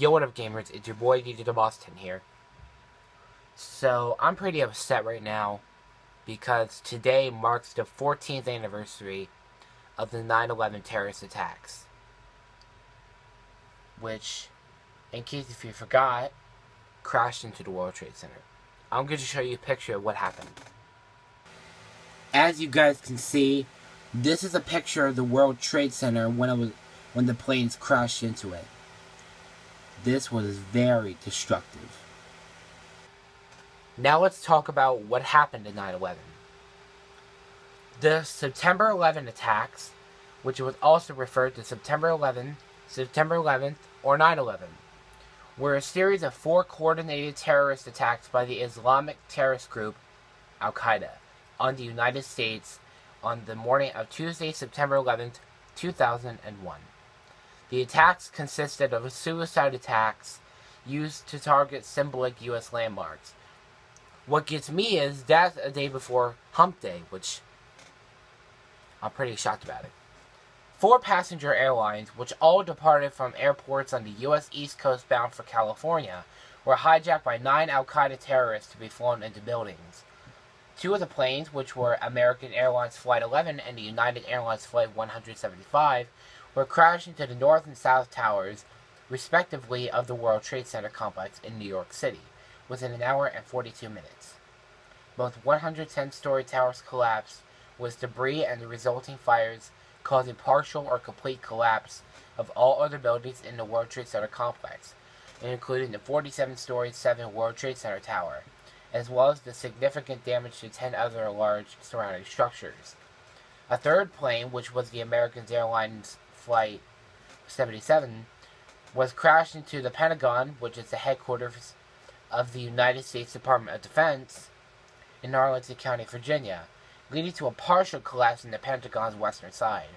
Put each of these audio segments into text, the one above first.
Yo, what up, gamers? It's your boy, DJ the Boston here. So, I'm pretty upset right now because today marks the 14th anniversary of the 9/11 terrorist attacks. Which, in case if you forgot, crashed into the World Trade Center. I'm going to show you a picture of what happened. As you guys can see, this is a picture of the World Trade Center when the planes crashed into it. This was very destructive. Now let's talk about what happened in 9/11. The September 11 attacks, which was also referred to September 11th, or 9/11, were a series of 4 coordinated terrorist attacks by the Islamic terrorist group Al-Qaeda on the United States on the morning of Tuesday, September 11th, 2001. The attacks consisted of suicide attacks used to target symbolic U.S. landmarks. What gets me is that's a day before Hump Day, which I'm pretty shocked about it. 4 passenger airlines, which all departed from airports on the U.S. East Coast bound for California, were hijacked by 9 Al-Qaeda terrorists to be flown into buildings. 2 of the planes, which were American Airlines Flight 11 and the United Airlines Flight 175, were crashed into the north and south towers, respectively, of the World Trade Center complex in New York City, within an hour and 42 minutes. Both 110-story towers collapsed, with debris and the resulting fires causing partial or complete collapse of all other buildings in the World Trade Center complex, including the 47-story 7 World Trade Center tower, as well as the significant damage to 10 other large surrounding structures. A third plane, which was the American Airlines Flight 77, was crashed into the Pentagon, which is the headquarters of the United States Department of Defense, in Arlington County, Virginia, leading to a partial collapse in the Pentagon's western side.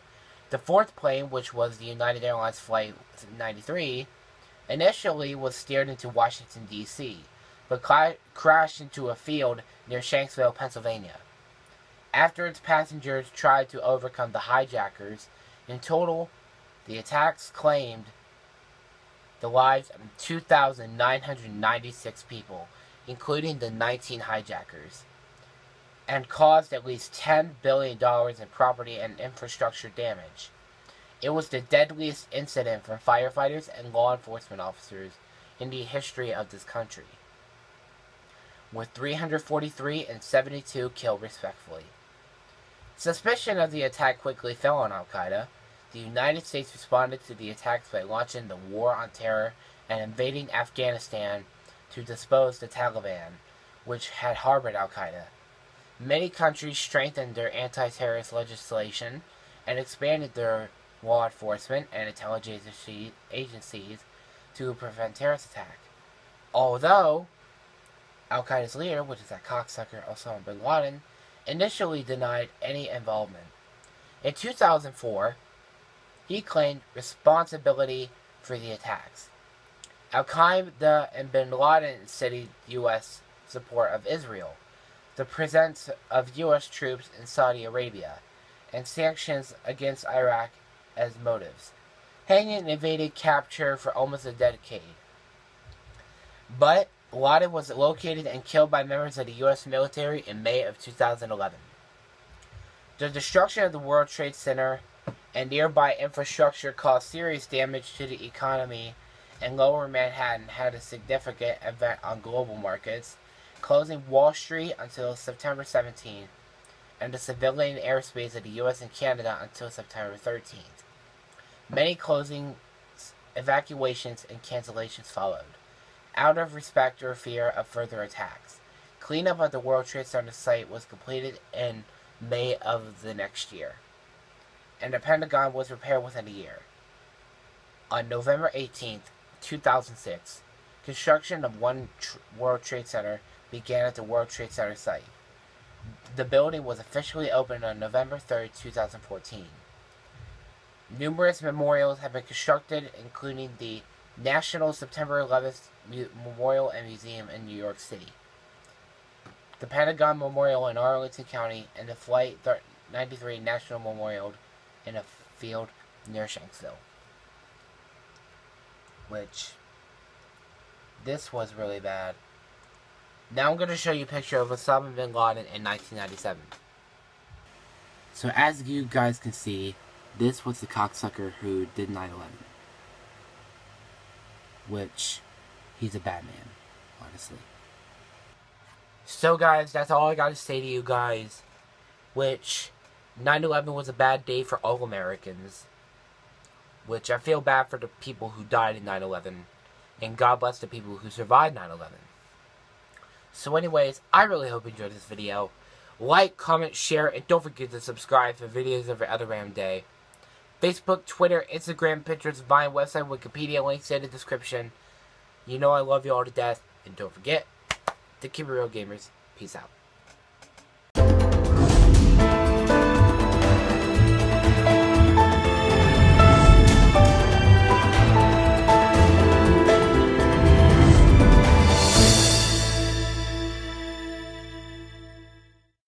The fourth plane, which was the United Airlines Flight 93, initially was steered into Washington, D.C., but crashed into a field near Shanksville, Pennsylvania. After its passengers tried to overcome the hijackers, in total, the attacks claimed the lives of 2,996 people, including the 19 hijackers, and caused at least $10 billion in property and infrastructure damage. It was the deadliest incident for firefighters and law enforcement officers in the history of this country, with 343 and 72 killed respectively. Suspicion of the attack quickly fell on Al-Qaeda. The United States responded to the attacks by launching the War on Terror and invading Afghanistan to dispose the Taliban, which had harbored Al-Qaeda. Many countries strengthened their anti-terrorist legislation and expanded their law enforcement and intelligence agencies to prevent terrorist attack. Although Al-Qaeda's leader, which is that cocksucker Osama bin Laden, initially denied any involvement. In 2004, he claimed responsibility for the attacks. Al-Qaeda and bin Laden cited U.S. support of Israel, the presence of U.S. troops in Saudi Arabia, and sanctions against Iraq as motives. Hanging evaded capture for almost a decade. But Laden was located and killed by members of the U.S. military in May of 2011. The destruction of the World Trade Center and nearby infrastructure caused serious damage to the economy, and Lower Manhattan had a significant event on global markets, closing Wall Street until September 17th, and the civilian airspace of the U.S. and Canada until September 13th. Many closings, evacuations, and cancellations followed, out of respect or fear of further attacks. Cleanup of the World Trade Center site was completed in May of the next year, and the Pentagon was repaired within a year. On November 18th, 2006, construction of one World Trade Center began at the World Trade Center site. The building was officially opened on November 3rd, 2014. Numerous memorials have been constructed, including the National September 11th Memorial and Museum in New York City, the Pentagon Memorial in Arlington County, and the Flight 93 National Memorial in a field near Shanksville. Which This was really bad. Now I'm going to show you a picture of Osama bin Laden in 1997. So as you guys can see, this was the cocksucker who did 9/11. Which, he's a bad man, honestly. So guys, that's all I got to say to you guys. Which, 9/11 was a bad day for all Americans. Which, I feel bad for the people who died in 9/11. And God bless the people who survived 9/11. So anyways, I really hope you enjoyed this video. Like, comment, share, and don't forget to subscribe for videos every other random day. Facebook, Twitter, Instagram, Pinterest, Vine, website, Wikipedia, links in the description. You know I love you all to death. And don't forget to keep it real, gamers. Peace out.